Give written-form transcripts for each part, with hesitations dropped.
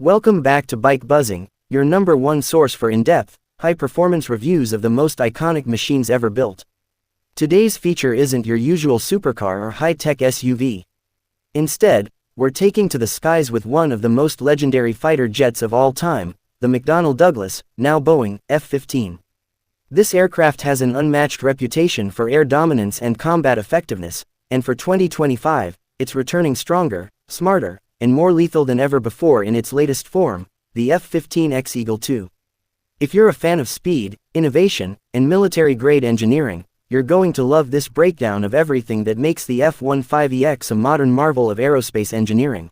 Welcome back to Bike Buzzing, your number one source for in-depth, high-performance reviews of the most iconic machines ever built. Today's feature isn't your usual supercar or high-tech SUV. Instead, we're taking to the skies with one of the most legendary fighter jets of all time, the McDonnell Douglas, now Boeing, F-15. This aircraft has an unmatched reputation for air dominance and combat effectiveness, and for 2025, it's returning stronger, smarter, and more lethal than ever before in its latest form, the F-15EX Eagle II. If you're a fan of speed, innovation, and military-grade engineering, you're going to love this breakdown of everything that makes the F-15EX a modern marvel of aerospace engineering.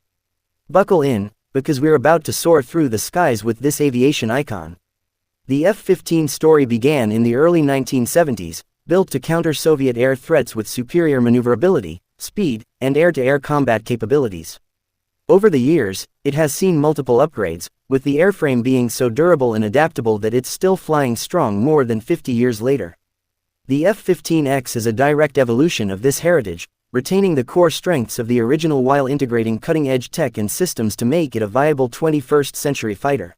Buckle in, because we're about to soar through the skies with this aviation icon. The F-15 story began in the early 1970s, built to counter Soviet air threats with superior maneuverability, speed, and air-to-air combat capabilities. Over the years, it has seen multiple upgrades, with the airframe being so durable and adaptable that it's still flying strong more than 50 years later. The F-15X is a direct evolution of this heritage, retaining the core strengths of the original while integrating cutting-edge tech and systems to make it a viable 21st-century fighter.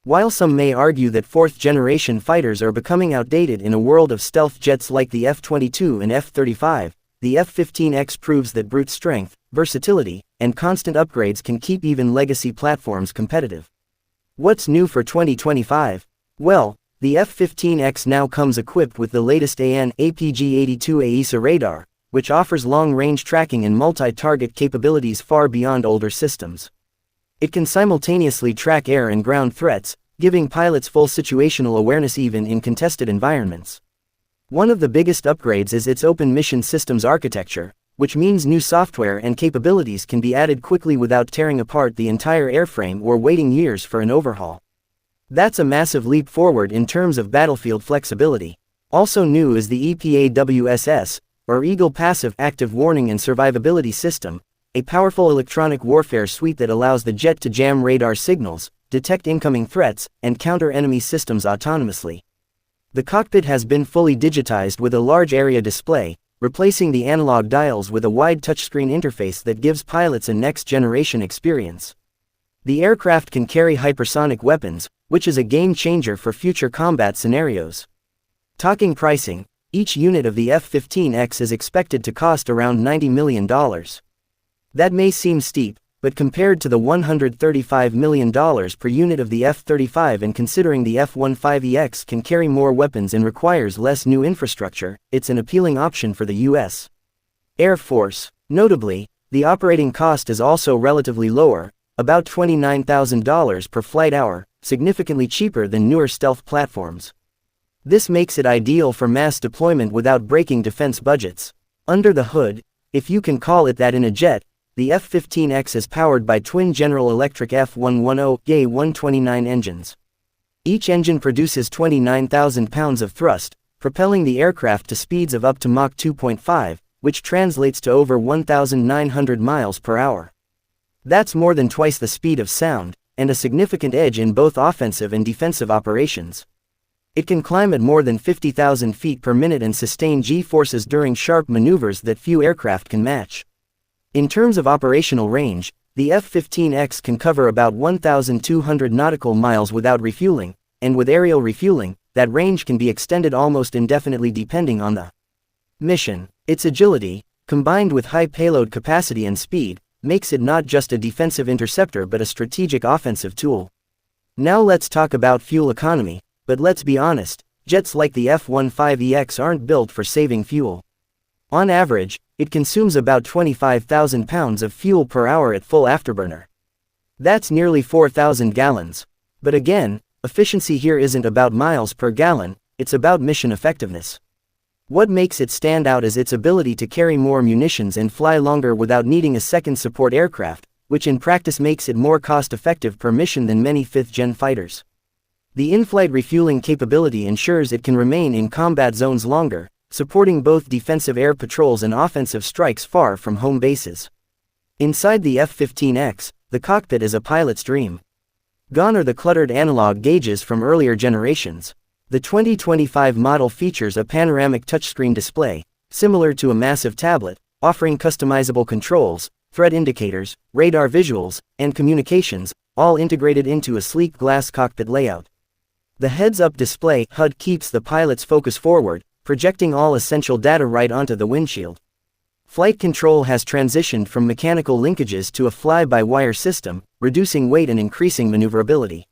While some may argue that fourth-generation fighters are becoming outdated in a world of stealth jets like the F-22 and F-35, the F-15X proves that brute strength, versatility, and constant upgrades can keep even legacy platforms competitive. What's new for 2025? Well, the F-15X now comes equipped with the latest AN/APG-82 AESA radar, which offers long-range tracking and multi-target capabilities far beyond older systems. It can simultaneously track air and ground threats, giving pilots full situational awareness even in contested environments. One of the biggest upgrades is its open mission systems architecture, which means new software and capabilities can be added quickly without tearing apart the entire airframe or waiting years for an overhaul. That's a massive leap forward in terms of battlefield flexibility. Also new is the EPAWSS, or Eagle Passive Active Warning and Survivability System, a powerful electronic warfare suite that allows the jet to jam radar signals, detect incoming threats, and counter enemy systems autonomously. The cockpit has been fully digitized with a large area display, replacing the analog dials with a wide touchscreen interface that gives pilots a next-generation experience. The aircraft can carry hypersonic weapons, which is a game-changer for future combat scenarios. Talking pricing, each unit of the F-15X is expected to cost around $90 million. That may seem steep, but compared to the $135 million per unit of the F-35 and considering the F-15EX can carry more weapons and requires less new infrastructure, it's an appealing option for the U.S. Air Force. Notably, the operating cost is also relatively lower, about $29,000 per flight hour, significantly cheaper than newer stealth platforms. This makes it ideal for mass deployment without breaking defense budgets. Under the hood, if you can call it that in a jet, the F-15X is powered by twin General Electric F110-Ga129 engines. Each engine produces 29,000 pounds of thrust, propelling the aircraft to speeds of up to Mach 2.5, which translates to over 1,900 miles per hour. That's more than twice the speed of sound, and a significant edge in both offensive and defensive operations. It can climb at more than 50,000 feet per minute and sustain G-forces during sharp maneuvers that few aircraft can match. In terms of operational range, the F-15X can cover about 1,200 nautical miles without refueling, and with aerial refueling, that range can be extended almost indefinitely depending on the mission. Its agility, combined with high payload capacity and speed, makes it not just a defensive interceptor but a strategic offensive tool. Now let's talk about fuel economy, but let's be honest, jets like the F-15EX aren't built for saving fuel. On average, it consumes about 25,000 pounds of fuel per hour at full afterburner. That's nearly 4,000 gallons. But again, efficiency here isn't about miles per gallon, it's about mission effectiveness. What makes it stand out is its ability to carry more munitions and fly longer without needing a second support aircraft, which in practice makes it more cost-effective per mission than many fifth-gen fighters. The in-flight refueling capability ensures it can remain in combat zones longer, supporting both defensive air patrols and offensive strikes far from home bases. Inside the F-15X, the cockpit is a pilot's dream. Gone are the cluttered analog gauges from earlier generations. The 2025 model features a panoramic touchscreen display, similar to a massive tablet, offering customizable controls, threat indicators, radar visuals, and communications, all integrated into a sleek glass cockpit layout. The heads-up display HUD keeps the pilot's focus forward, projecting all essential data right onto the windshield. Flight control has transitioned from mechanical linkages to a fly-by-wire system, reducing weight and increasing maneuverability.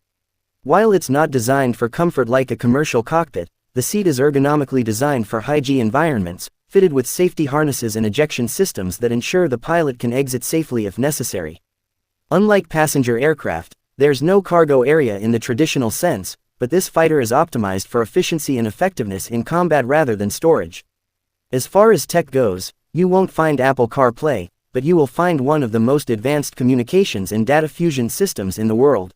While it's not designed for comfort like a commercial cockpit, the seat is ergonomically designed for high-G environments, fitted with safety harnesses and ejection systems that ensure the pilot can exit safely if necessary. Unlike passenger aircraft, there's no cargo area in the traditional sense, but this fighter is optimized for efficiency and effectiveness in combat rather than storage. As far as tech goes, you won't find Apple CarPlay, but you will find one of the most advanced communications and data fusion systems in the world.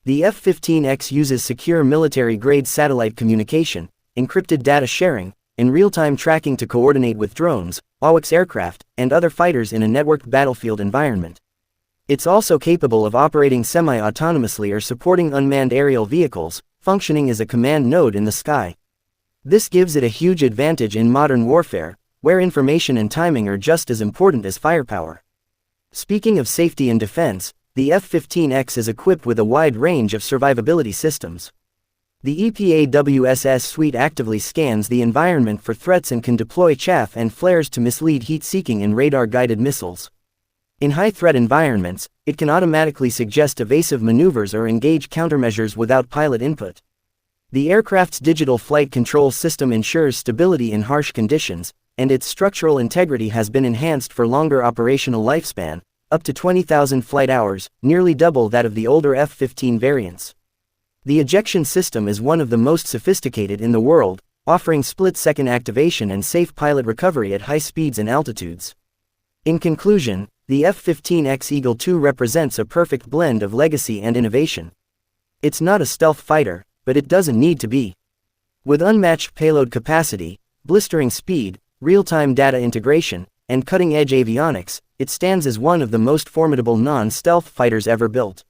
The F-15EX uses secure military-grade satellite communication, encrypted data sharing, and real-time tracking to coordinate with drones, AWACS aircraft, and other fighters in a networked battlefield environment. It's also capable of operating semi-autonomously or supporting unmanned aerial vehicles, functioning as a command node in the sky. This gives it a huge advantage in modern warfare, where information and timing are just as important as firepower. Speaking of safety and defense, the F-15EX is equipped with a wide range of survivability systems. The EPA-WSS suite actively scans the environment for threats and can deploy chaff and flares to mislead heat-seeking and radar-guided missiles. In high-threat environments, it can automatically suggest evasive maneuvers or engage countermeasures without pilot input. The aircraft's digital flight control system ensures stability in harsh conditions, and its structural integrity has been enhanced for longer operational lifespan, up to 20,000 flight hours, nearly double that of the older F-15 variants. The ejection system is one of the most sophisticated in the world, offering split-second activation and safe pilot recovery at high speeds and altitudes. In conclusion, the F-15EX Eagle II represents a perfect blend of legacy and innovation. It's not a stealth fighter, but it doesn't need to be. With unmatched payload capacity, blistering speed, real-time data integration, and cutting-edge avionics, it stands as one of the most formidable non-stealth fighters ever built.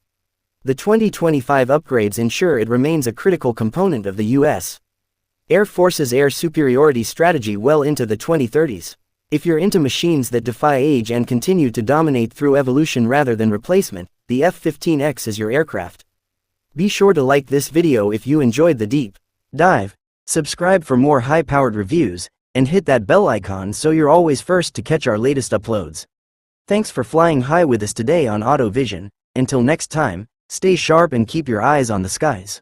The 2025 upgrades ensure it remains a critical component of the U.S. Air Force's air superiority strategy well into the 2030s. If you're into machines that defy age and continue to dominate through evolution rather than replacement, the F-15EX is your aircraft. Be sure to like this video if you enjoyed the deep dive, subscribe for more high-powered reviews, and hit that bell icon so you're always first to catch our latest uploads. Thanks for flying high with us today on Auto Vision. Until next time, stay sharp and keep your eyes on the skies.